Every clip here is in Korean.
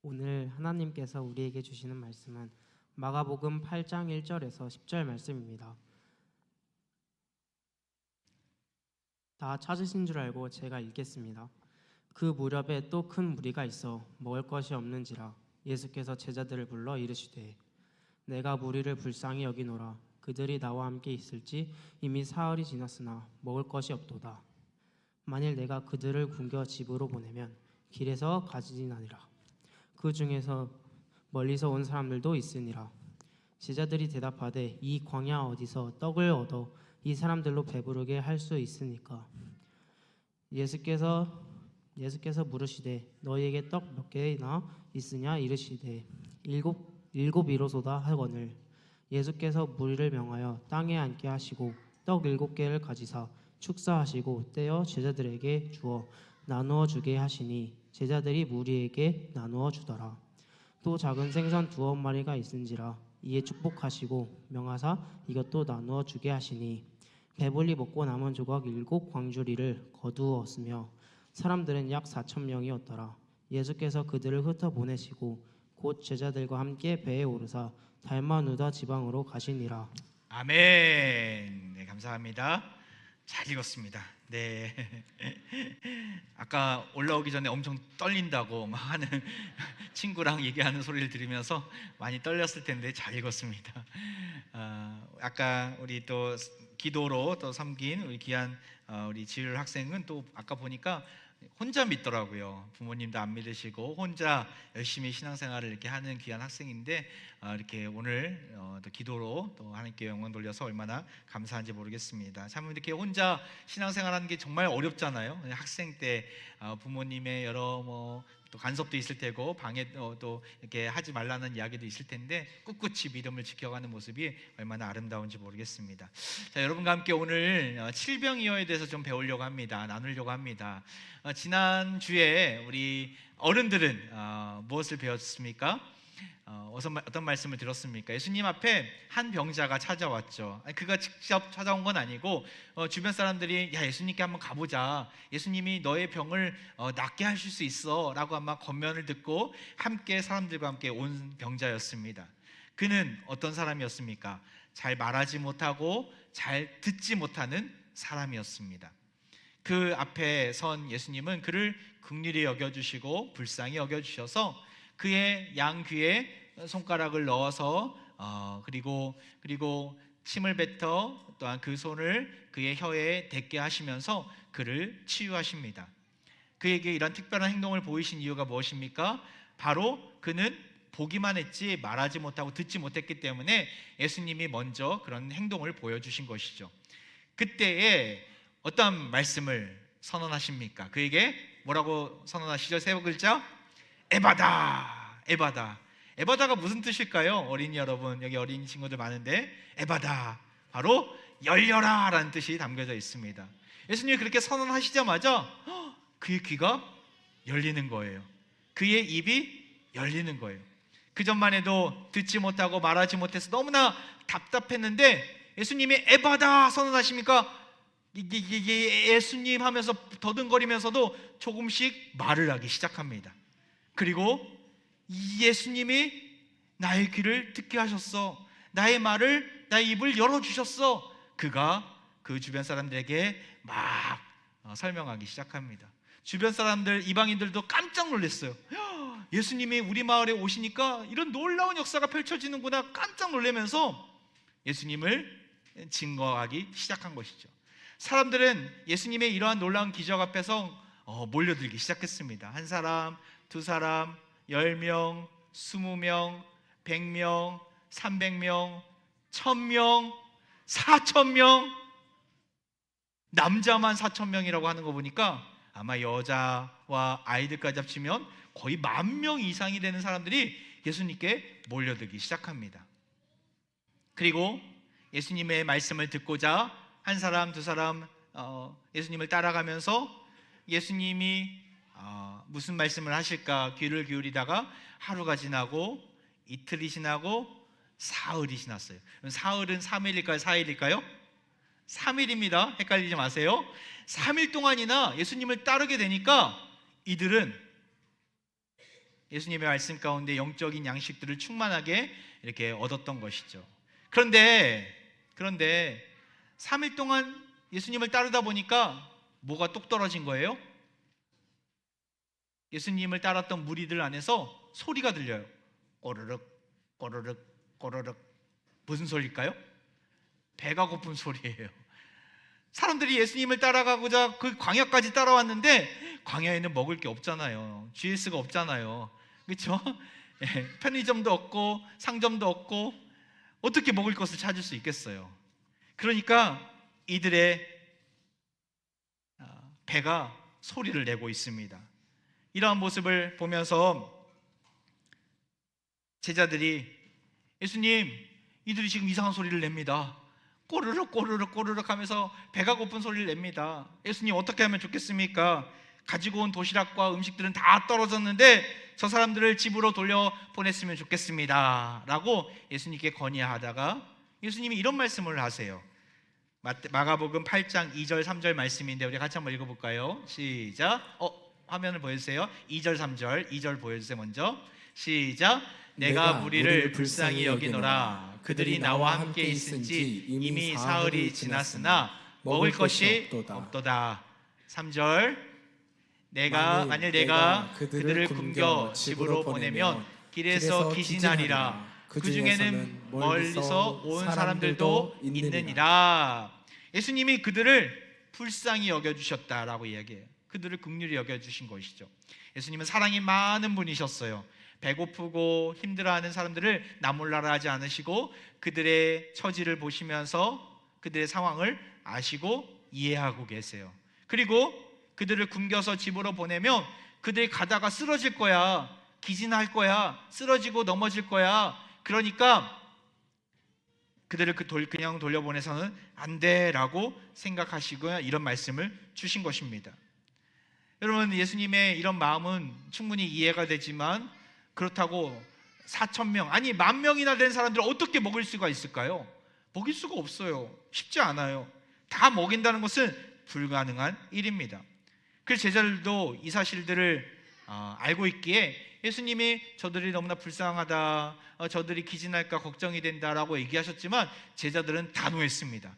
오늘 하나님께서 우리에게 주시는 말씀은 마가복음 8장 1절에서 10절 말씀입니다. 다 찾으신 줄 알고 제가 읽겠습니다. 그 무렵에 또 큰 무리가 있어 먹을 것이 없는지라 예수께서 제자들을 불러 이르시되 내가 무리를 불쌍히 여기노라. 그들이 나와 함께 있을지 이미 사흘이 지났으나 먹을 것이 없도다. 만일 내가 그들을 굶겨 집으로 보내면 길에서 가지나니라. 그 중에서 멀리서 온 사람들도 있으니라. 제자들이 대답하되 이 광야 어디서 떡을 얻어 이 사람들로 배부르게 할 수 있으니까. 예수께서 물으시되 너희에게 떡 몇 개나 있으냐 이르시되 일곱이로소다 하거늘. 예수께서 무리를 명하여 땅에 앉게 하시고 떡 7개를 가지사 축사하시고 떼어 제자들에게 주어 나누어 주게 하시니 제자들이 무리에게 나누어 주더라. 또 작은 생선 2마리가 있은지라 이에 축복하시고 명하사 이것도 나누어 주게 하시니 배불리 먹고 남은 조각 7광주리를 거두었으며 사람들은 약 4,000명이었더라. 예수께서 그들을 흩어 보내시고 곧 제자들과 함께 배에 오르사 달마누다 지방으로 가시니라. 아멘. 네, 감사합니다. 잘 읽었습니다. 네. 아까 올라오기 전에 엄청 떨린다고 막 하는 친구랑 얘기하는 소리를 들으면서 많이 떨렸을 텐데 잘 읽었습니다. 아까 우리 또 기도로 또 섬긴 우리 귀한 우리 지율 학생은 또 아까 보니까 혼자 믿더라고요. 부모님도 안 믿으시고 혼자 열심히 신앙생활을 이렇게 하는 귀한 학생인데 이렇게 오늘 또 기도로 또 하나님께 영광 돌려서 얼마나 감사한지 모르겠습니다. 참 이렇게 혼자 신앙생활하는 게 정말 어렵잖아요. 학생 때 부모님의 여러 또 간섭도 있을 테고 방해 또 이렇게 하지 말라는 이야기도 있을 텐데 꿋꿋이 믿음을 지켜가는 모습이 얼마나 아름다운지 모르겠습니다. 자, 여러분과 함께 오늘 칠병이어에 대해서 좀 배우려고 합니다. 나누려고 합니다. 지난 주에 우리 어른들은 무엇을 배웠습니까? 어떤 말씀을 들었습니까? 예수님 앞에 한 병자가 찾아왔죠. 그가 직접 찾아온 건 아니고 주변 사람들이 야 예수님께 한번 가보자. 예수님이 너의 병을 낫게 하실 수 있어 라고 아마 권면을 듣고 함께 사람들과 함께 온 병자였습니다. 그는 어떤 사람이었습니까? 잘 말하지 못하고 잘 듣지 못하는 사람이었습니다. 그 앞에 선 예수님은 그를 긍휼히 여겨주시고 불쌍히 여겨주셔서 그의 양귀에 손가락을 넣어서 그리고 침을 뱉어 또한 그 손을 그의 혀에 댔게 하시면서 그를 치유하십니다. 그에게 이런 특별한 행동을 보이신 이유가 무엇입니까? 바로 그는 보기만 했지 말하지 못하고 듣지 못했기 때문에 예수님이 먼저 그런 행동을 보여주신 것이죠. 그때에 어떤 말씀을 선언하십니까? 그에게 뭐라고 선언하시죠? 3글자? 에바다. 에바다. 에바다가 무슨 뜻일까요? 어린이 여러분, 여기 어린이 친구들 많은데 에바다, 바로 열려라 라는 뜻이 담겨져 있습니다. 예수님이 그렇게 선언하시자마자 그의 귀가 열리는 거예요. 그의 입이 열리는 거예요. 그전만 해도 듣지 못하고 말하지 못해서 너무나 답답했는데 예수님이 에바다 선언하십니까? 이게 예수님 하면서 더듬거리면서도 조금씩 말을 하기 시작합니다. 그리고 예수님이 나의 귀를 듣게 하셨어. 나의 말을, 나의 입을 열어주셨어. 그가 그 주변 사람들에게 막 설명하기 시작합니다. 주변 사람들, 이방인들도 깜짝 놀랐어요. 예수님이 우리 마을에 오시니까 이런 놀라운 역사가 펼쳐지는구나 깜짝 놀라면서 예수님을 증거하기 시작한 것이죠. 사람들은 예수님의 이러한 놀라운 기적 앞에서 몰려들기 시작했습니다. 한 사람, 두 사람, 10명, 20명, 100명, 300명, 1000명, 4000명. 남자만 4000명이라고 하는 거 보니까 아마 여자와 아이들까지 합치면 거의 10,000명 이상이 되는 사람들이 예수님께 몰려들기 시작합니다. 그리고 예수님의 말씀을 듣고자 한 사람, 두 사람 예수님을 따라가면서 예수님이 무슨 말씀을 하실까 귀를 기울이다가 하루가 지나고 이틀이 지나고 사흘이 지났어요. 사흘은 3일일까요? 4일일까요? 3일입니다. 헷갈리지 마세요. 3일 동안이나 예수님을 따르게 되니까 이들은 예수님의 말씀 가운데 영적인 양식들을 충만하게 이렇게 얻었던 것이죠. 그런데 3일 동안 예수님을 따르다 보니까 뭐가 똑 떨어진 거예요? 예수님을 따랐던 무리들 안에서 소리가 들려요. 꼬르륵 꼬르륵 꼬르륵. 무슨 소리일까요? 배가 고픈 소리예요. 사람들이 예수님을 따라가고자 그 광야까지 따라왔는데 광야에는 먹을 게 없잖아요. GS가 없잖아요. 그렇죠? 편의점도 없고 상점도 없고 어떻게 먹을 것을 찾을 수 있겠어요? 그러니까 이들의 배가 소리를 내고 있습니다. 이러한 모습을 보면서 제자들이 예수님, 이들이 지금 이상한 소리를 냅니다. 꼬르륵 꼬르륵 꼬르륵 하면서 배가 고픈 소리를 냅니다. 예수님, 어떻게 하면 좋겠습니까? 가지고 온 도시락과 음식들은 다 떨어졌는데 저 사람들을 집으로 돌려보냈으면 좋겠습니다 라고 예수님께 건의하다가 예수님이 이런 말씀을 하세요. 마가복음 8장 2절 3절 말씀인데 우리 같이 한번 읽어볼까요? 시작. 화면을 보여주세요. 2절 3절 2절 보여주세요. 먼저 시작. 내가 무리를 불쌍히 여기노라. 그들이 나와 함께 있은지 이미 사흘이 지났으나 먹을 것이 없도다. 3절. 만일 내가 그들을 굶겨 집으로 보내면 길에서 기진하리라. 그 중에는 멀리서 온 사람들도 있느니라. 예수님이 그들을 불쌍히 여겨주셨다라고 이야기해요. 그들을 긍휼히 여겨주신 것이죠. 예수님은 사랑이 많은 분이셨어요. 배고프고 힘들어하는 사람들을 나 몰라라 하지 않으시고 그들의 처지를 보시면서 그들의 상황을 아시고 이해하고 계세요. 그리고 그들을 굶겨서 집으로 보내면 그들이 가다가 쓰러질 거야, 기진할 거야, 쓰러지고 넘어질 거야. 그러니까 그들을 그냥 돌려보내서는 안 돼라고 생각하시고 이런 말씀을 주신 것입니다. 여러분, 예수님의 이런 마음은 충분히 이해가 되지만 그렇다고 4,000명 아니 10,000명이나 된 사람들을 어떻게 먹일 수가 있을까요? 먹일 수가 없어요. 쉽지 않아요. 다 먹인다는 것은 불가능한 일입니다. 그래서 제자들도 이 사실들을 알고 있기에 예수님이 저들이 너무나 불쌍하다, 저들이 기진할까 걱정이 된다라고 얘기하셨지만 제자들은 단호했습니다.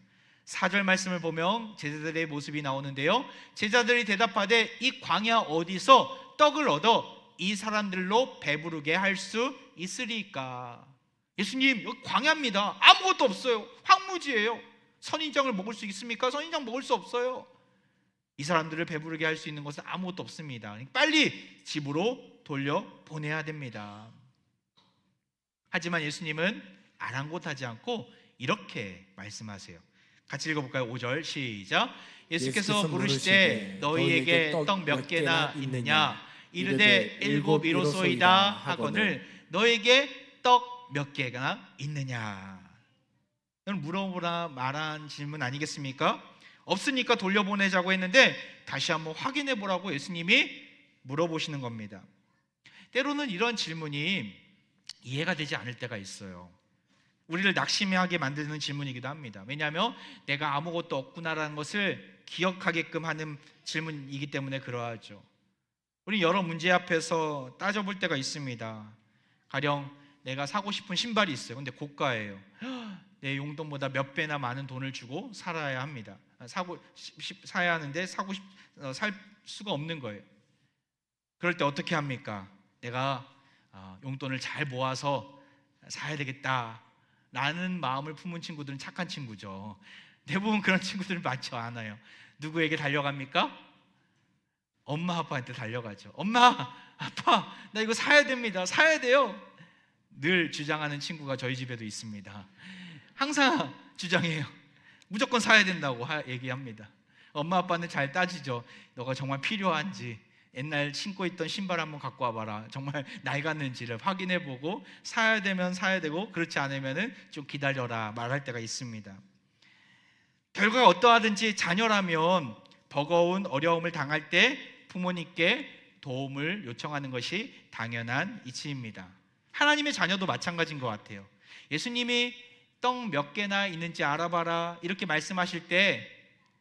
4절 말씀을 보면 제자들의 모습이 나오는데요, 제자들이 대답하되 이 광야 어디서 떡을 얻어 이 사람들로 배부르게 할 수 있으리까? 예수님, 여기 광야입니다. 아무것도 없어요. 황무지예요. 선인장을 먹을 수 있습니까? 선인장 먹을 수 없어요. 이 사람들을 배부르게 할 수 있는 것은 아무것도 없습니다. 빨리 집으로 돌려보내야 됩니다. 하지만 예수님은 아랑곳하지 않고 이렇게 말씀하세요. 같이 읽어볼까요? 5절 시작. 예수께서 물으시되 너희에게 떡 몇 개나 있느냐? 이르되 7 이로소이다 하거늘 너에게 떡 몇 개가 있느냐? 이건 물어보라 말한 질문 아니겠습니까? 없으니까 돌려보내자고 했는데 다시 한번 확인해 보라고 예수님이 물어보시는 겁니다. 때로는 이런 질문이 이해가 되지 않을 때가 있어요. 우리를 낙심하게 만드는 질문이기도 합니다. 왜냐하면 내가 아무것도 없구나라는 것을 기억하게끔 하는 질문이기 때문에 그러하죠. 우리 여러 문제 앞에서 따져볼 때가 있습니다. 가령 내가 사고 싶은 신발이 있어요. 근데 고가예요. 내 용돈보다 몇 배나 많은 돈을 주고 살아야 합니다. 사야 하는데 살 수가 없는 거예요. 그럴 때 어떻게 합니까? 내가 용돈을 잘 모아서 사야 되겠다 라는 마음을 품은 친구들은 착한 친구죠. 대부분 그런 친구들은 많지 않아요. 누구에게 달려갑니까? 엄마 아빠한테 달려가죠. 엄마 아빠 나 이거 사야 됩니다. 사야 돼요. 늘 주장하는 친구가 저희 집에도 있습니다. 항상 주장해요. 무조건 사야 된다고 얘기합니다. 엄마 아빠는 잘 따지죠. 너가 정말 필요한지, 옛날 신고 있던 신발 한번 갖고 와봐라, 정말 낡았는지를 확인해보고 사야 되면 사야 되고 그렇지 않으면 좀 기다려라 말할 때가 있습니다. 결과가 어떠하든지 자녀라면 버거운 어려움을 당할 때 부모님께 도움을 요청하는 것이 당연한 이치입니다. 하나님의 자녀도 마찬가지인 것 같아요. 예수님이 떡 몇 개나 있는지 알아봐라 이렇게 말씀하실 때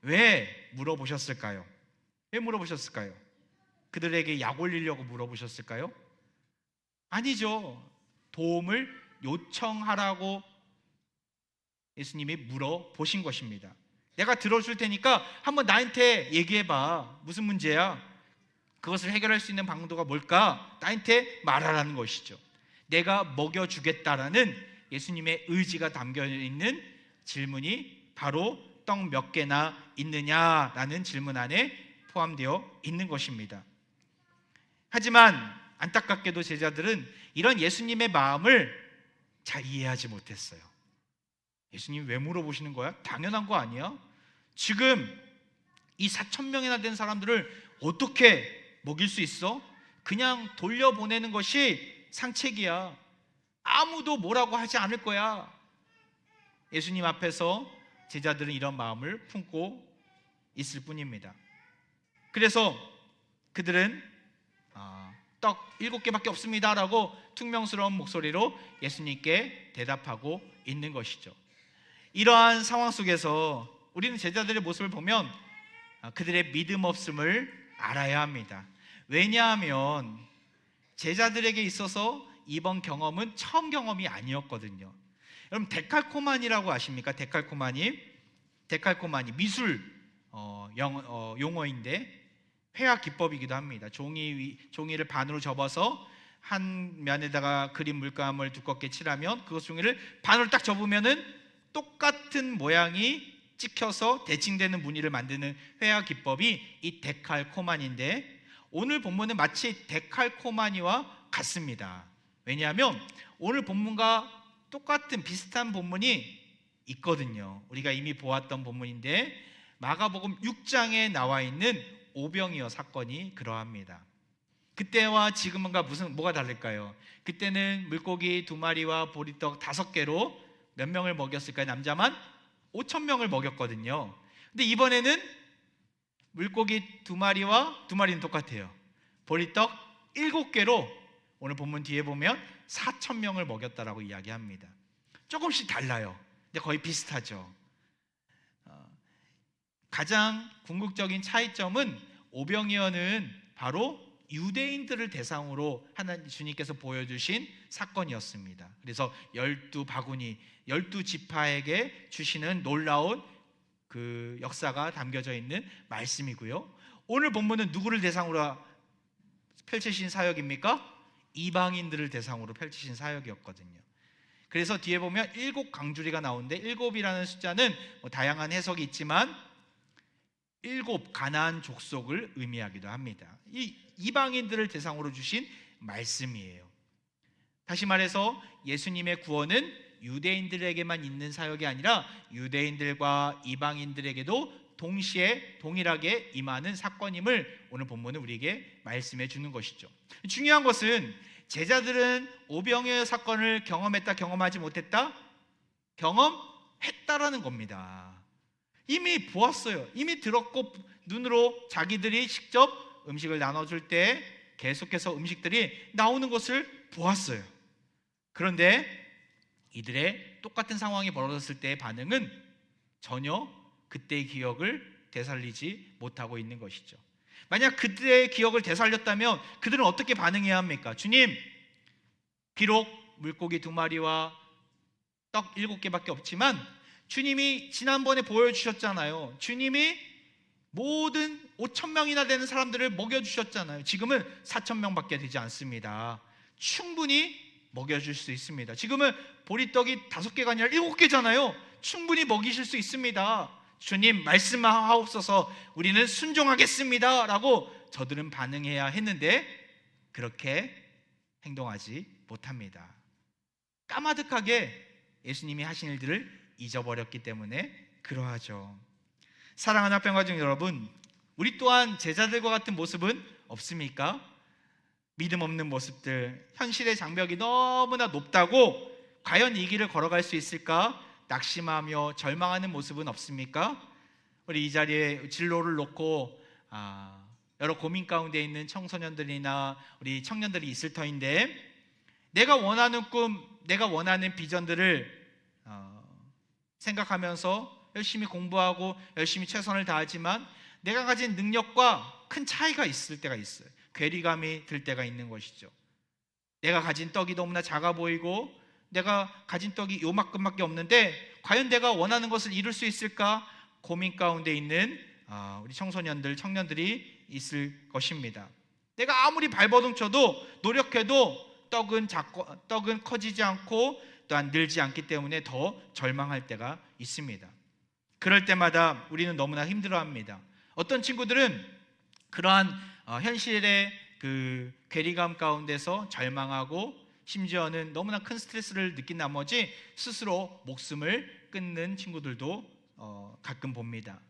왜 물어보셨을까요? 왜 물어보셨을까요? 그들에게 약 올리려고 물어보셨을까요? 아니죠. 도움을 요청하라고 예수님이 물어보신 것입니다. 내가 들어줄 테니까 한번 나한테 얘기해봐. 무슨 문제야? 그것을 해결할 수 있는 방도가 뭘까? 나한테 말하라는 것이죠. 내가 먹여주겠다라는 예수님의 의지가 담겨있는 질문이 바로 떡 몇 개나 있느냐라는 질문 안에 포함되어 있는 것입니다. 하지만 안타깝게도 제자들은 이런 예수님의 마음을 잘 이해하지 못했어요. 예수님 왜 물어보시는 거야? 당연한 거 아니야? 지금 이 4,000명이나 된 사람들을 어떻게 먹일 수 있어? 그냥 돌려보내는 것이 상책이야. 아무도 뭐라고 하지 않을 거야. 예수님 앞에서 제자들은 이런 마음을 품고 있을 뿐입니다. 그래서 그들은 떡 7개밖에 없습니다 라고 퉁명스러운 목소리로 예수님께 대답하고 있는 것이죠. 이러한 상황 속에서 우리는 제자들의 모습을 보면 그들의 믿음 없음을 알아야 합니다. 왜냐하면 제자들에게 있어서 이번 경험은 처음 경험이 아니었거든요. 여러분 데칼코마니라고 아십니까? 데칼코마니 미술 용어인데 회화 기법이기도 합니다. 종이를 반으로 접어서 한 면에다가 그림 물감을 두껍게 칠하면 그 종이를 반으로 딱 접으면은 똑같은 모양이 찍혀서 대칭되는 무늬를 만드는 회화 기법이 이 데칼코마니인데 오늘 본문은 마치 데칼코마니와 같습니다. 왜냐하면 오늘 본문과 똑같은 비슷한 본문이 있거든요. 우리가 이미 보았던 본문인데 마가복음 6장에 나와 있는 오병이어 사건이 그러합니다. 그때와 지금은가 뭐가 다를까요? 그때는 물고기 2마리와 보리떡 5개로 몇 명을 먹였을까요? 남자만 5,000명을 먹였거든요. 근데 이번에는 물고기 2마리는 똑같아요. 보리떡 7개로 오늘 본문 뒤에 보면 4,000명을 먹였다라고 이야기합니다. 조금씩 달라요. 근데 거의 비슷하죠. 가장 궁극적인 차이점은 오병이어는 바로 유대인들을 대상으로 하나님 주님께서 보여주신 사건이었습니다. 그래서 12바구니 12지파에게 주시는 놀라운 그 역사가 담겨져 있는 말씀이고요. 오늘 본문은 누구를 대상으로 펼치신 사역입니까? 이방인들을 대상으로 펼치신 사역이었거든요. 그래서 뒤에 보면 7강주리가 나오는데 7이라는 숫자는 다양한 해석이 있지만 7 가나안 족속을 의미하기도 합니다. 이 이방인들을 대상으로 주신 말씀이에요. 다시 말해서 예수님의 구원은 유대인들에게만 있는 사역이 아니라 유대인들과 이방인들에게도 동시에 동일하게 임하는 사건임을 오늘 본문은 우리에게 말씀해 주는 것이죠. 중요한 것은 제자들은 오병이어 사건을 경험했다, 경험하지 못했다? 경험했다라는 겁니다. 이미 보았어요. 이미 들었고 눈으로 자기들이 직접 음식을 나눠줄 때 계속해서 음식들이 나오는 것을 보았어요. 그런데 이들의 똑같은 상황이 벌어졌을 때의 반응은 전혀 그때의 기억을 되살리지 못하고 있는 것이죠. 만약 그때의 기억을 되살렸다면 그들은 어떻게 반응해야 합니까? 주님, 비록 물고기 2마리와 떡 7개밖에 없지만 주님이 지난번에 보여주셨잖아요. 주님이 모든 5,000명이나 되는 사람들을 먹여주셨잖아요. 지금은 4,000명밖에 되지 않습니다. 충분히 먹여줄 수 있습니다. 지금은 보리떡이 5개가 아니라 7개잖아요. 충분히 먹이실 수 있습니다. 주님 말씀하옵소서, 우리는 순종하겠습니다 라고 저들은 반응해야 했는데 그렇게 행동하지 못합니다. 까마득하게 예수님이 하신 일들을 잊어버렸기 때문에 그러하죠. 사랑하는 합평가족 여러분, 우리 또한 제자들과 같은 모습은 없습니까? 믿음 없는 모습들, 현실의 장벽이 너무나 높다고 과연 이 길을 걸어갈 수 있을까 낙심하며 절망하는 모습은 없습니까? 우리 이 자리에 진로를 놓고 여러 고민 가운데 있는 청소년들이나 우리 청년들이 있을 터인데 내가 원하는 꿈, 내가 원하는 비전들을 생각하면서 열심히 공부하고 열심히 최선을 다하지만 내가 가진 능력과 큰 차이가 있을 때가 있어요. 괴리감이 들 때가 있는 것이죠. 내가 가진 떡이 너무나 작아 보이고 내가 가진 떡이 요만큼밖에 없는데 과연 내가 원하는 것을 이룰 수 있을까 고민 가운데 있는 우리 청소년들, 청년들이 있을 것입니다. 내가 아무리 발버둥 쳐도 노력해도 떡은 커지지 않고 또한 늘지 않기 때문에 더 절망할 때가 있습니다. 그럴 때마다 우리는 너무나 힘들어합니다. 어떤 친구들은 그러한 현실의 그 괴리감 가운데서 절망하고 심지어는 너무나 큰 스트레스를 느낀 나머지 스스로 목숨을 끊는 친구들도 가끔 봅니다.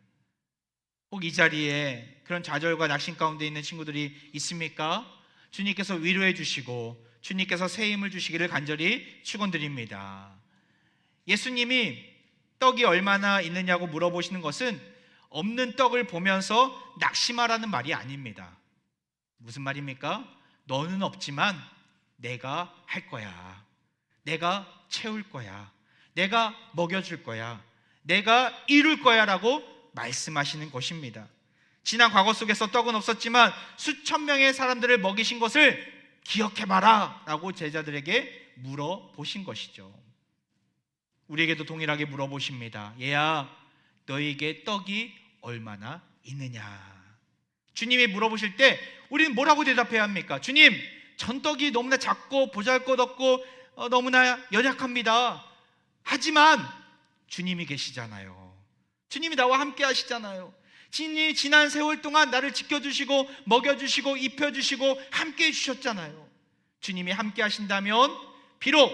혹 이 자리에 그런 좌절과 낙심 가운데 있는 친구들이 있습니까? 주님께서 위로해 주시고 주님께서 새 힘을 주시기를 간절히 축원드립니다. 예수님이 떡이 얼마나 있느냐고 물어보시는 것은 없는 떡을 보면서 낙심하라는 말이 아닙니다. 무슨 말입니까? 너는 없지만 내가 할 거야. 내가 채울 거야. 내가 먹여줄 거야. 내가 이룰 거야 라고 말씀하시는 것입니다. 지난 과거 속에서 떡은 없었지만 수천 명의 사람들을 먹이신 것을 기억해봐라 라고 제자들에게 물어보신 것이죠. 우리에게도 동일하게 물어보십니다. 얘야, 너에게 떡이 얼마나 있느냐? 주님이 물어보실 때 우리는 뭐라고 대답해야 합니까? 주님, 전 떡이 너무나 작고 보잘것없고 너무나 연약합니다. 하지만 주님이 계시잖아요. 주님이 나와 함께 하시잖아요. 주님이 지난 세월 동안 나를 지켜주시고 먹여주시고 입혀주시고 함께 해주셨잖아요. 주님이 함께 하신다면 비록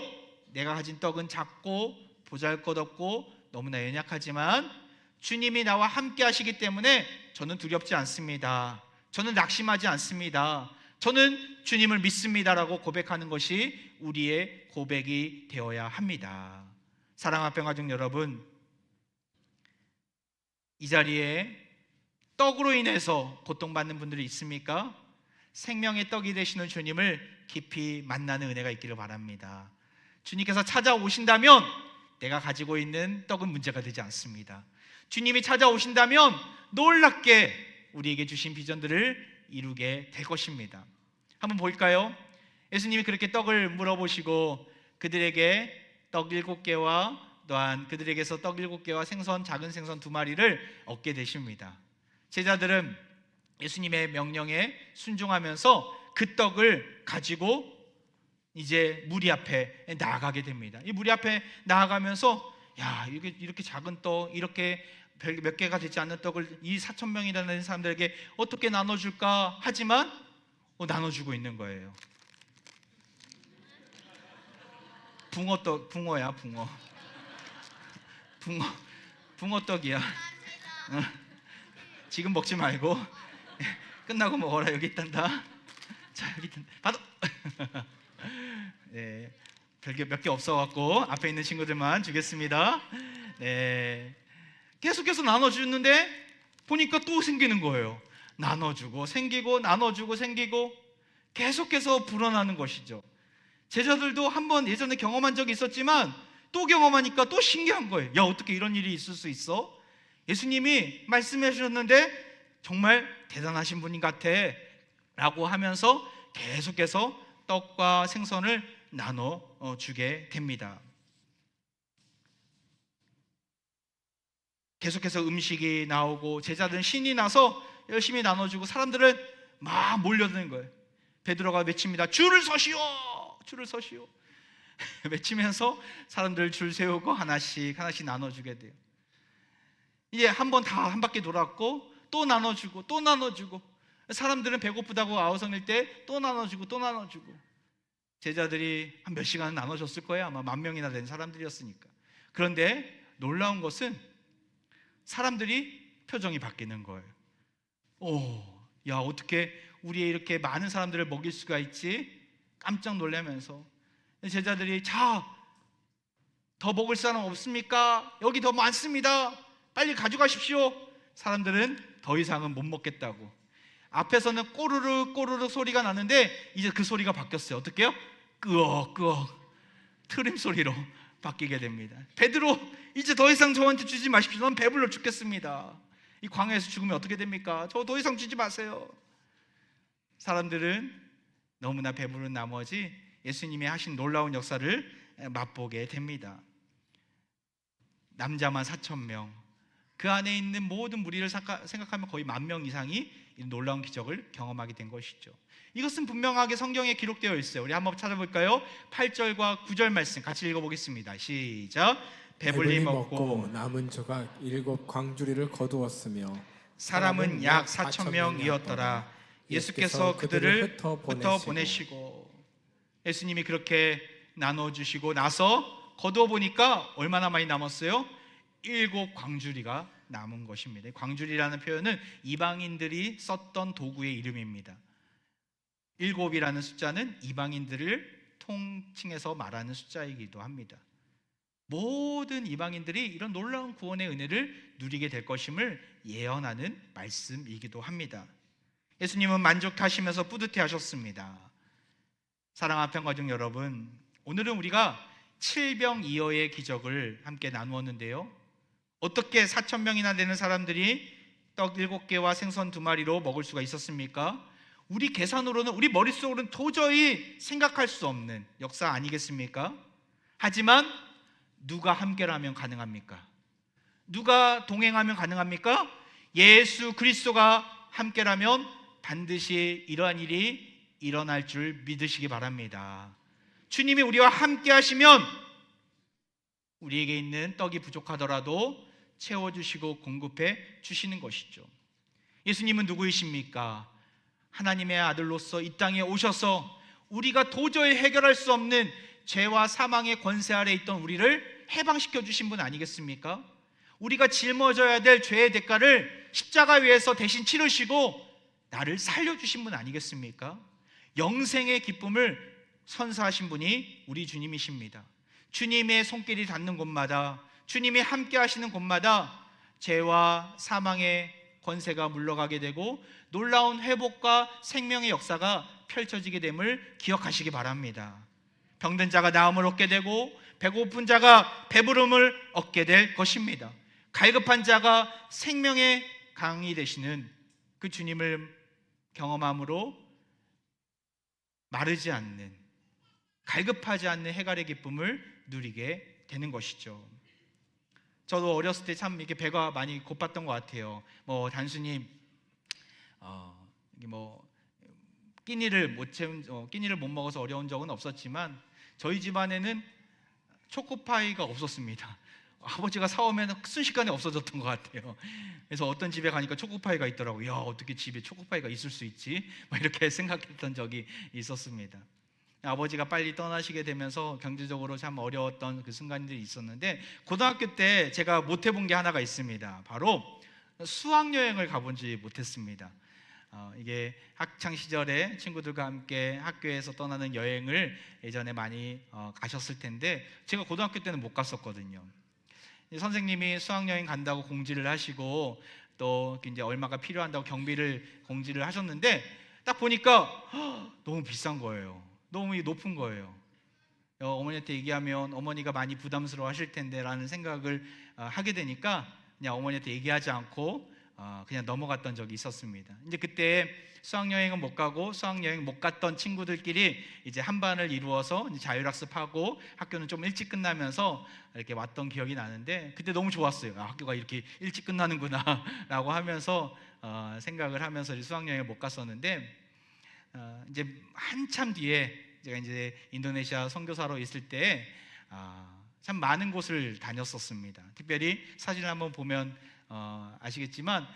내가 가진 떡은 작고 보잘것없고 너무나 연약하지만 주님이 나와 함께 하시기 때문에 저는 두렵지 않습니다. 저는 낙심하지 않습니다. 저는 주님을 믿습니다라고 고백하는 것이 우리의 고백이 되어야 합니다. 사랑하는 합병가족 여러분, 이 자리에 떡으로 인해서 고통받는 분들이 있습니까? 생명의 떡이 되시는 주님을 깊이 만나는 은혜가 있기를 바랍니다. 주님께서 찾아오신다면 내가 가지고 있는 떡은 문제가 되지 않습니다. 주님이 찾아오신다면 놀랍게 우리에게 주신 비전들을 이루게 될 것입니다. 한번 볼까요? 예수님이 그렇게 떡을 물어보시고 그들에게 떡 7개와 또한 그들에게서 떡 7개와 생선, 작은 생선 2마리를 얻게 되십니다. 제자들은 예수님의 명령에 순종하면서 그 떡을 가지고 이제 무리 앞에 나아가게 됩니다. 이 무리 앞에 나아가면서 야, 이렇게 작은 떡, 이렇게 몇 개가 되지 않는 떡을 이 4,000명이라는 사람들에게 어떻게 나눠줄까 하지만 나눠주고 있는 거예요. 붕어떡, 붕어야, 붕어떡이야. 지금 먹지 말고 끝나고 먹어라. 여기 있단다. 자, 여기 있단다. 받아. 네, 별게 몇 개 없어갖고 앞에 있는 친구들만 주겠습니다. 네, 계속해서 나눠주는데 보니까 또 생기는 거예요. 나눠주고 생기고 나눠주고 생기고 계속해서 불어나는 것이죠. 제자들도 한번 예전에 경험한 적이 있었지만 또 경험하니까 또 신기한 거예요. 야, 어떻게 이런 일이 있을 수 있어? 예수님이 말씀해 주셨는데 정말 대단하신 분인 같아 라고 하면서 계속해서 떡과 생선을 나눠주게 됩니다. 계속해서 음식이 나오고 제자들은 신이 나서 열심히 나눠주고 사람들은 막 몰려드는 거예요. 베드로가 외칩니다. 줄을 서시오! 줄을 서시오! 외치면서 사람들 줄 세우고 하나씩 나눠주게 돼요. 이제 한 바퀴 돌았고 또 나눠주고 또 나눠주고 사람들은 배고프다고 아우성일 때 또 나눠주고 또 나눠주고 제자들이 한 몇 시간 나눠줬을 거예요. 아마 10,000명이나 된 사람들이었으니까. 그런데 놀라운 것은 사람들이 표정이 바뀌는 거예요. 야, 어떻게 우리의 이렇게 많은 사람들을 먹일 수가 있지? 깜짝 놀라면서 제자들이 자, 더 먹을 사람 없습니까? 여기 더 많습니다. 빨리 가져가십시오. 사람들은 더 이상은 못 먹겠다고. 앞에서는 꼬르륵 꼬르륵 소리가 나는데 이제 그 소리가 바뀌었어요. 어떻게요? 끄억 트림 소리로 바뀌게 됩니다. 베드로, 이제 더 이상 저한테 주지 마십시오. 넌 배불러 죽겠습니다. 이 광야에서 죽으면 어떻게 됩니까? 저 더 이상 주지 마세요. 사람들은 너무나 배부른 나머지 예수님이 하신 놀라운 역사를 맛보게 됩니다. 남자만 4,000명, 그 안에 있는 모든 무리를 생각하면 거의 10,000명 이상이 이 놀라운 기적을 경험하게 된 것이죠. 이것은 분명하게 성경에 기록되어 있어요. 우리 한번 찾아볼까요? 8절과 9절 말씀 같이 읽어보겠습니다. 시작. 배불리 먹고 남은 조각 7 광주리를 거두었으며 사람은 약 4,000명이었더라. 예수께서 그들을 흩어 보내시고, 예수님이 그렇게 나눠주시고 나서 거두어 보니까 얼마나 많이 남았어요? 7 광주리가 남은 것입니다. 광주리라는 표현은 이방인들이 썼던 도구의 이름입니다. 7이라는 숫자는 이방인들을 통칭해서 말하는 숫자이기도 합니다. 모든 이방인들이 이런 놀라운 구원의 은혜를 누리게 될 것임을 예언하는 말씀이기도 합니다. 예수님은 만족하시면서 뿌듯해 하셨습니다. 사랑하는 평가중 여러분, 오늘은 우리가 7병2어의 기적을 함께 나누었는데요, 어떻게 4,000명이나 되는 사람들이 떡 7개와 생선 2마리로 먹을 수가 있었습니까? 우리 계산으로는, 우리 머릿속으로는 도저히 생각할 수 없는 역사 아니겠습니까? 하지만 누가 함께라면 가능합니까? 누가 동행하면 가능합니까? 예수 그리스도가 함께라면 반드시 이러한 일이 일어날 줄 믿으시기 바랍니다. 주님이 우리와 함께 하시면 우리에게 있는 떡이 부족하더라도 채워주시고 공급해 주시는 것이죠. 예수님은 누구이십니까? 하나님의 아들로서 이 땅에 오셔서 우리가 도저히 해결할 수 없는 죄와 사망의 권세 아래 있던 우리를 해방시켜 주신 분 아니겠습니까? 우리가 짊어져야 될 죄의 대가를 십자가 위에서 대신 치르시고 나를 살려주신 분 아니겠습니까? 영생의 기쁨을 선사하신 분이 우리 주님이십니다. 주님의 손길이 닿는 곳마다, 주님이 함께 하시는 곳마다 죄와 사망의 권세가 물러가게 되고 놀라운 회복과 생명의 역사가 펼쳐지게 됨을 기억하시기 바랍니다. 병든 자가 나음을 얻게 되고 배고픈 자가 배부름을 얻게 될 것입니다. 갈급한 자가 생명의 강이 되시는 그 주님을 경험함으로 마르지 않는, 갈급하지 않는 해갈의 기쁨을 누리게 되는 것이죠. 저도 어렸을 때 참 이렇게 배가 많이 고팠던 것 같아요. 단순히 끼니를 못 먹어서 어려운 적은 없었지만 저희 집안에는 초코파이가 없었습니다. 아버지가 사오면 순식간에 없어졌던 것 같아요. 그래서 어떤 집에 가니까 초코파이가 있더라고요. 야, 어떻게 집에 초코파이가 있을 수 있지? 이렇게 생각했던 적이 있었습니다. 아버지가 빨리 떠나시게 되면서 경제적으로 참 어려웠던 그 순간들이 있었는데, 고등학교 때 제가 못 해본 게 하나가 있습니다. 바로 수학여행을 가본지 못했습니다. 이게 학창 시절에 친구들과 함께 학교에서 떠나는 여행을 예전에 많이 가셨을 텐데 제가 고등학교 때는 못 갔었거든요. 선생님이 수학여행 간다고 공지를 하시고 또 이제 얼마가 필요한다고 경비를 공지를 하셨는데 딱 보니까 너무 비싼 거예요. 너무 높은 거예요. 어머니한테 얘기하면 어머니가 많이 부담스러워 하실 텐데 라는 생각을 하게 되니까 그냥 어머니한테 얘기하지 않고 그냥 넘어갔던 적이 있었습니다. 이제 그때 수학여행은 못 가고 수학여행 못 갔던 친구들끼리 이제 한 반을 이루어서 이제 자율학습하고 학교는 좀 일찍 끝나면서 이렇게 왔던 기억이 나는데 그때 너무 좋았어요. 학교가 이렇게 일찍 끝나는구나 라고 하면서 생각을 하면서 수학여행을 못 갔었는데 이제 한참 뒤에 제가 이제 인도네시아 선교사로 있을 때 참 많은 곳을 다녔었습니다. 특별히 사진을 한번 보면 아시겠지만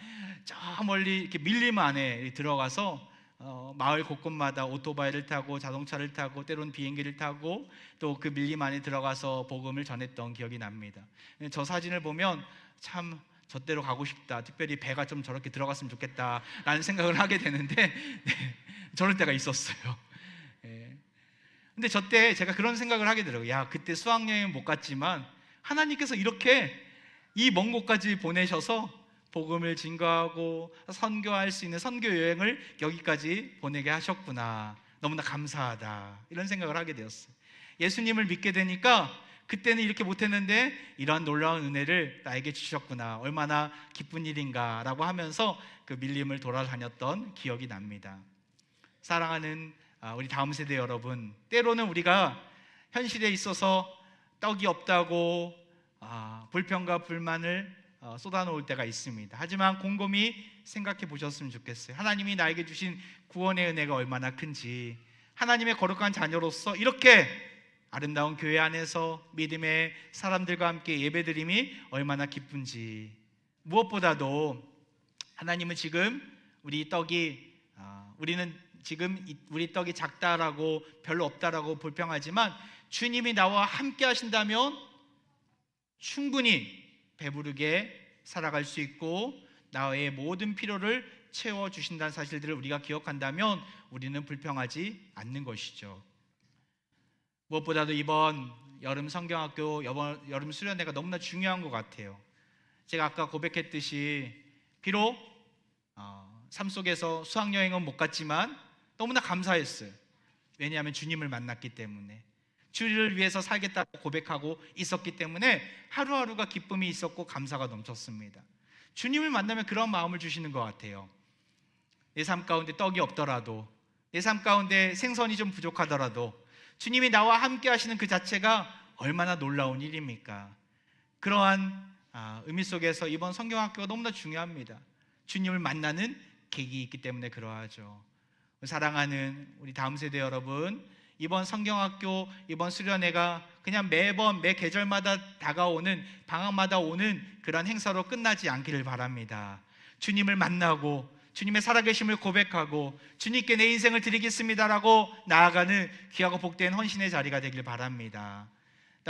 저 멀리 이렇게 밀림 안에 들어가서 마을 곳곳마다 오토바이를 타고 자동차를 타고 때론 비행기를 타고 또 그 밀림 안에 들어가서 복음을 전했던 기억이 납니다. 저 사진을 보면 참 저때로 가고 싶다, 특별히 배가 좀 저렇게 들어갔으면 좋겠다라는 생각을 하게 되는데 네, 저럴 때가 있었어요. 근데 저때 제가 그런 생각을 하게 되더라고요. 야, 그때 수학여행 못 갔지만 하나님께서 이렇게 이 먼 곳까지 보내셔서 복음을 증거하고 선교할 수 있는 선교 여행을 여기까지 보내게 하셨구나, 너무나 감사하다, 이런 생각을 하게 되었어요. 예수님을 믿게 되니까 그때는 이렇게 못했는데 이러한 놀라운 은혜를 나에게 주셨구나, 얼마나 기쁜 일인가 라고 하면서 그 밀림을 돌아다녔던 기억이 납니다. 사랑하는 우리 다음 세대 여러분, 때로는 우리가 현실에 있어서 떡이 없다고 불평과 불만을 쏟아놓을 때가 있습니다. 하지만 곰곰이 생각해 보셨으면 좋겠어요. 하나님이 나에게 주신 구원의 은혜가 얼마나 큰지, 하나님의 거룩한 자녀로서 이렇게 아름다운 교회 안에서 믿음의 사람들과 함께 예배드림이 얼마나 기쁜지, 무엇보다도 하나님은 지금 우리는 지금 우리 떡이 작다라고 별로 없다라고 불평하지만 주님이 나와 함께 하신다면 충분히 배부르게 살아갈 수 있고 나의 모든 필요를 채워주신다는 사실들을 우리가 기억한다면 우리는 불평하지 않는 것이죠. 무엇보다도 이번 여름 성경학교 여름 수련회가 너무나 중요한 것 같아요. 제가 아까 고백했듯이 비록 삶 속에서 수학여행은 못 갔지만 너무나 감사했어요. 왜냐하면 주님을 만났기 때문에, 주를 위해서 살겠다고 고백하고 있었기 때문에 하루하루가 기쁨이 있었고 감사가 넘쳤습니다. 주님을 만나면 그런 마음을 주시는 것 같아요. 내 삶 가운데 떡이 없더라도, 내 삶 가운데 생선이 좀 부족하더라도 주님이 나와 함께 하시는 그 자체가 얼마나 놀라운 일입니까? 그러한 의미 속에서 이번 성경학교가 너무나 중요합니다. 주님을 만나는 계기 있기 때문에 그러하죠. 사랑하는 우리 다음 세대 여러분, 이번 성경학교, 이번 수련회가 그냥 매번 매 계절마다 다가오는, 방학마다 오는 그런 행사로 끝나지 않기를 바랍니다. 주님을 만나고 주님의 살아계심을 고백하고 주님께 내 인생을 드리겠습니다라고 나아가는 귀하고 복된 헌신의 자리가 되길 바랍니다.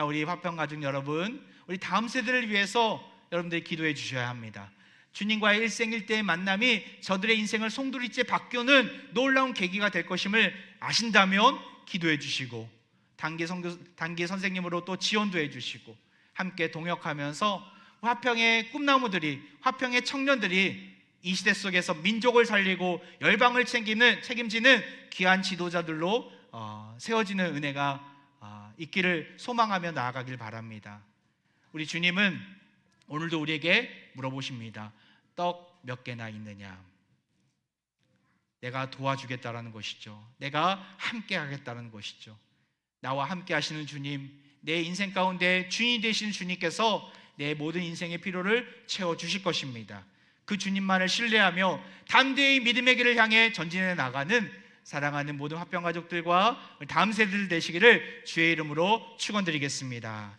우리 화평가족 여러분, 우리 다음 세대를 위해서 여러분들이 기도해 주셔야 합니다. 주님과의 일생일대의 만남이 저들의 인생을 송두리째 바꾸는 놀라운 계기가 될 것임을 아신다면 기도해 주시고, 단기 선생님으로 또 지원도 해 주시고, 함께 동역하면서 화평의 꿈나무들이, 화평의 청년들이 이 시대 속에서 민족을 살리고 열방을 책임지는 귀한 지도자들로 세워지는 은혜가 있기를 소망하며 나아가길 바랍니다. 우리 주님은 오늘도 우리에게 물어보십니다. 떡 몇 개나 있느냐? 내가 도와주겠다라는 것이죠. 내가 함께 하겠다는 것이죠. 나와 함께 하시는 주님, 내 인생 가운데 주인이 되신 주님께서 내 모든 인생의 필요를 채워주실 것입니다. 그 주님만을 신뢰하며 담대히 믿음의 길을 향해 전진해 나가는 사랑하는 모든 화평가족들과 다음 세대들 되시기를 주의 이름으로 축원드리겠습니다.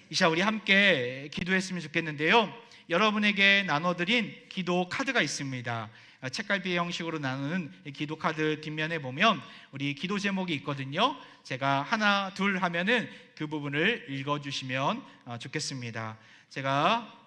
이 시간 우리 함께 기도했으면 좋겠는데요, 여러분에게 나눠드린 기도 카드가 있습니다. 책갈피 형식으로 나누는 기도 카드 뒷면에 보면 우리 기도 제목이 있거든요. 제가 하나 둘 하면은 그 부분을 읽어주시면 좋겠습니다. 제가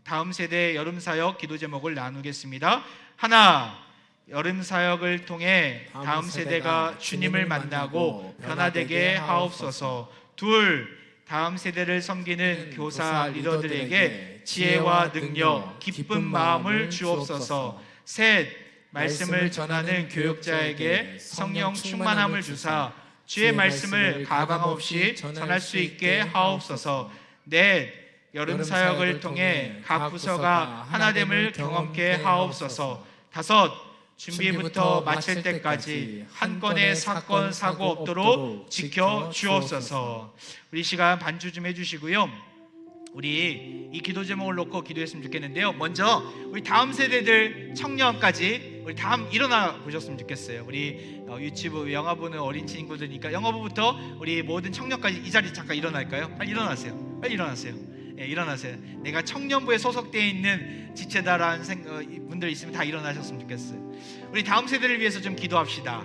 다음 세대 여름사역 기도 제목을 나누겠습니다. 하나, 여름사역을 통해 다음 세대가 주님을 만나고 변화되게 하옵소서. 둘, 다음 세대를 섬기는 교사 리더들에게 지혜와 능력, 기쁜 마음을 주옵소서. 셋, 말씀을 전하는 교육자에게 성령 충만함을 주사 주의 말씀을 가감 없이 전할 수 있게 하옵소서. 넷, 여름 사역을 통해 각 부서가 하나됨을 경험케 하옵소서. 다섯, 준비부터 마칠 때까지 한 건의 사건 사고 없도록 지켜 주옵소서. 우리 시간 반주 좀 해주시고요, 우리 이 기도 제목을 놓고 기도했으면 좋겠는데요, 먼저 우리 다음 세대들 청년까지 우리 다음 일어나 보셨으면 좋겠어요. 우리 유치부 영어부는 어린 친구들이니까 영어부부터 우리 모든 청년까지 이 자리 잠깐 일어날까요? 빨리 일어나세요. 빨리 일어나세요. 예, 일어나세요. 내가 청년부에 소속되어 있는 지체다라는 분들 있으면 다 일어나셨으면 좋겠어요. 우리 다음 세대를 위해서 좀 기도합시다.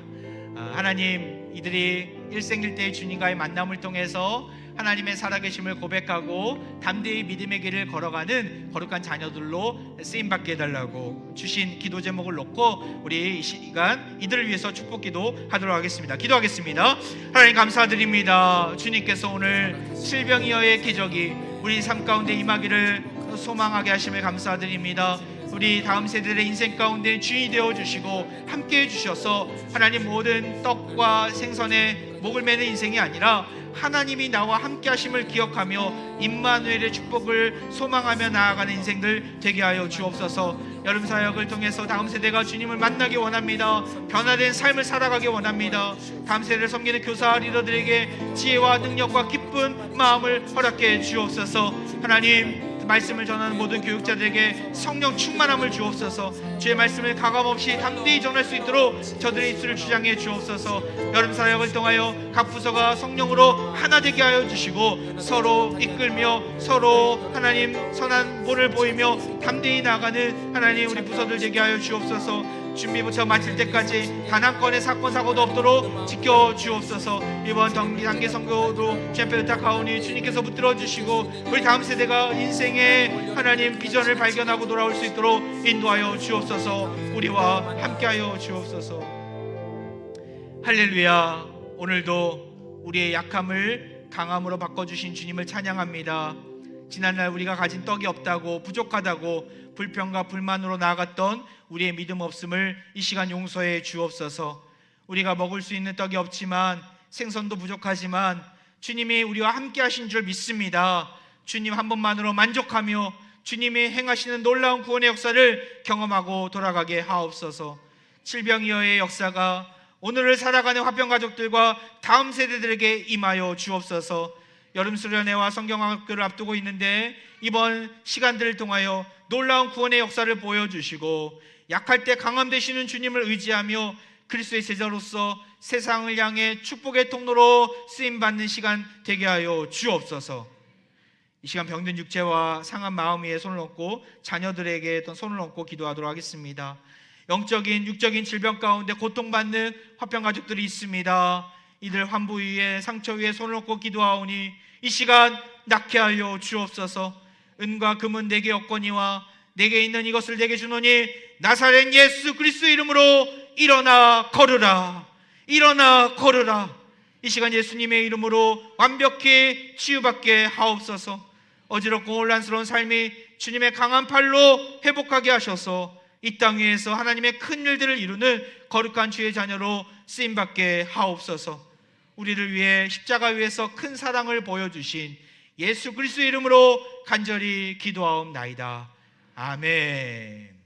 하나님, 이들이 일생일대의 주님과의 만남을 통해서 하나님의 살아계심을 고백하고 담대히 믿음의 길을 걸어가는 거룩한 자녀들로 쓰임받게 해달라고 주신 기도 제목을 놓고 우리 이 시간 이들을 위해서 축복 기도하도록 하겠습니다. 기도하겠습니다. 하나님 감사드립니다. 주님께서 오늘 질병이어의 기적이 우리 삶 가운데 임하기를 소망하게 하심을 감사드립니다. 우리 다음 세대들의 인생 가운데 주인이 되어주시고 함께해 주셔서 하나님 모든 떡과 생선의 목을 매는 인생이 아니라 하나님이 나와 함께 하심을 기억하며 임마누엘의 축복을 소망하며 나아가는 인생들 되게 하여 주옵소서. 여름 사역을 통해서 다음 세대가 주님을 만나기 원합니다. 변화된 삶을 살아가기 원합니다. 다음 세대를 섬기는 교사 리더들에게 지혜와 능력과 기쁜 마음을 허락해 주옵소서. 하나님, 말씀을 전하는 모든 교육자들에게 성령 충만함을 주옵소서. 주의 말씀을 가감없이 담대히 전할 수 있도록 저들의 입술을 주장해 주옵소서. 여름 사역을 통하여 각 부서가 성령으로 하나 되게 하여 주시고 서로 이끌며 서로 하나님 선한 모를 보이며 담대히 나아가는 하나님 우리 부서들 되게 하여 주옵소서. 준비부터 마칠 때까지 단 한 건의 사건 사고도 없도록 지켜 주옵소서. 이번 단기 선교로 주님 앞에 의탁하오니 주님께서 붙들어 주시고 우리 다음 세대가 인생의 하나님 비전을 발견하고 돌아올 수 있도록 인도하여 주옵소서. 우리와 함께하여 주옵소서. 할렐루야. 오늘도 우리의 약함을 강함으로 바꿔주신 주님을 찬양합니다. 지난날 우리가 가진 떡이 없다고 부족하다고 불평과 불만으로 나아갔던 우리의 믿음 없음을 이 시간 용서해 주옵소서. 우리가 먹을 수 있는 떡이 없지만 생선도 부족하지만 주님이 우리와 함께 하신 줄 믿습니다. 주님 한 번만으로 만족하며 주님이 행하시는 놀라운 구원의 역사를 경험하고 돌아가게 하옵소서. 칠병이어의 역사가 오늘을 살아가는 화평가족들과 다음 세대들에게 임하여 주옵소서. 여름 수련회와 성경학교를 앞두고 있는데 이번 시간들을 통하여 놀라운 구원의 역사를 보여주시고 약할 때 강함 되시는 주님을 의지하며 그리스도의 제자로서 세상을 향해 축복의 통로로 쓰임받는 시간 되게 하여 주옵소서. 이 시간 병든 육체와 상한 마음 위에 손을 얹고 자녀들에게 또 손을 얹고 기도하도록 하겠습니다. 영적인 육적인 질병 가운데 고통받는 화평가족들이 있습니다. 이들 환부 위에 상처 위에 손을 얹고 기도하오니 이 시간 낫게 하여 주옵소서. 은과 금은 내게 없거니와 내게 있는 이것을 내게 주노니 나사렛 예수 그리스도 이름으로 일어나 걸으라. 일어나 걸으라. 이 시간 예수님의 이름으로 완벽히 치유받게 하옵소서. 어지럽고 혼란스러운 삶이 주님의 강한 팔로 회복하게 하셔서 이 땅 위에서 하나님의 큰 일들을 이루는 거룩한 주의 자녀로 쓰임받게 하옵소서. 우리를 위해 십자가 위에서 큰 사랑을 보여주신 예수 그리스도 이름으로 간절히 기도하옵나이다. 아멘.